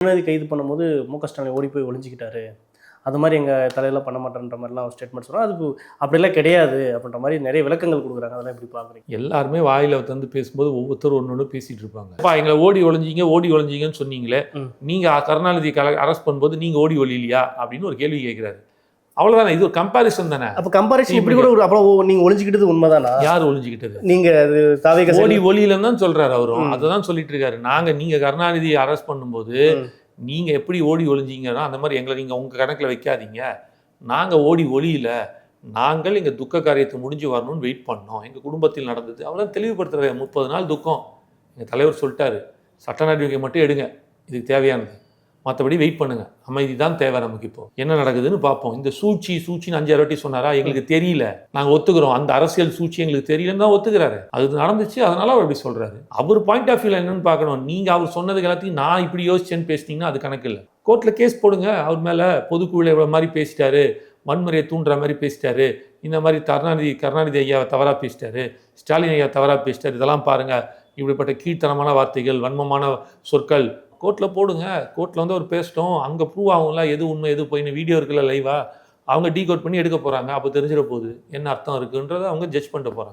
கைது பண்ணும்போது ஸ்டாலின் ஓடி போய் ஒளிஞ்சிக்கிட்டாரு, அது மாதிரி எங்கள் தலையில் பண்ண மாட்டேன்ற மாதிரிலாம் ஸ்டேட்மெண்ட் சொன்னால் அதுக்கு அப்படிலாம் கிடையாது அப்படின்ற மாதிரி நிறைய விளக்கங்கள் கொடுக்குறாங்க. அதெல்லாம் எப்படி பார்க்குறீங்க? எல்லாருமே வாயில் வந்து பேசும்போது ஒவ்வொருத்தரும் ஒன்று பேசிகிட்டு இருப்பாங்க. அப்பா எங்களை ஓடி ஒளிஞ்சிங்கன்னு சொன்னீங்களே, நீங்கள் கருணாநிதி அரெஸ்ட் பண்ணும்போது நீங்கள் ஓடி ஒளியிலையா அப்படின்னு ஒரு கேள்வி கேட்குறாரு. அவ்வளோதானே, இது ஒரு கம்பேரிசன் தானே. அப்போ கம்பேரிசன் இப்படி கூட ஒரு அப்புறம் நீங்கள் ஒளிஞ்சிக்கிட்டது உண்மைதானா? யார் ஒளிஞ்சிக்கிட்டது? நீங்கள் ஓடி ஒளியிலன்னு தான் சொல்கிறாரு அவரும், அதை தான் சொல்லிட்டு இருக்காரு. நீங்கள் கருணாநிதி அரெஸ்ட் பண்ணும்போது நீங்கள் எப்படி ஓடி ஒளிஞ்சிங்கன்னா அந்த மாதிரி எங்களை நீங்கள் உங்கள் கணக்கில் வைக்காதீங்க. நாங்கள் ஓடி ஒளியில, நாங்கள் எங்கள் துக்க காரியத்தை முடிஞ்சு வரணும்னு வெயிட் பண்ணோம். எங்கள் குடும்பத்தில் நடந்தது அவ்வளோ தெளிவுபடுத்துகிற 30 நாள் துக்கம். எங்கள் தலைவர் சொல்லிட்டாரு, சட்ட நடவடிக்கை மட்டும் எடுங்க, இதுக்கு தேவையானது, மற்றபடி வெயிட் பண்ணுங்க, அமைதி தான் தேவை நமக்கு. இப்போ என்ன நடக்குதுன்னு பார்ப்போம். இந்த சூழ்ச்சின்னு 5-6 வாட்டி சொன்னாரா? எங்களுக்கு தெரியல, நாங்கள் ஒத்துக்கிறோம், அந்த அரசியல் சூழ்ச்சி எங்களுக்கு தெரியலன்னு தான் ஒத்துக்கிறாரு. அது நடந்துச்சு, அதனால அவர் அப்படி சொல்றாரு. அவர் பாயிண்ட் ஆஃப் வியூல என்னன்னு பார்க்கணும். நீங்கள் அவர் சொன்னதுக்கு எல்லாத்தையும் நான் இப்படி யோசிச்சேன்னு பேசிட்டீங்கன்னா அது கணக்கு இல்லை. கோர்ட்டில் கேஸ் போடுங்க அவர் மேலே. பொதுக்குழுவில் இவ்வளோ மாதிரி பேசிட்டாரு, வன்முறையை தூண்டுற மாதிரி பேசிட்டாரு, இந்த மாதிரி கருணாநிதி ஐயாவை தவறாக பேசிட்டாரு, ஸ்டாலின் ஐயா தவறாக பேசிட்டாரு, இதெல்லாம் பாருங்கள், இப்படிப்பட்ட கீழ்த்தனமான வார்த்தைகள், வன்மமான சொற்கள், கோர்ட்டில் போடுங்க. கோர்ட்டில் வந்து அவர் பேசிட்டோம், அங்கே ப்ரூவ் ஆகும்ல எது உண்மை எது போயின்னு. வீடியோ இருக்குல்ல லைவாக, அவங்க டீகோட் பண்ணி எடுக்க போகிறாங்க. அப்போ தெரிஞ்சிட போகுது என்ன அர்த்தம் இருக்குன்றதை அவங்க ஜட்ஜ் பண்ணிட்டு போகிறாங்க.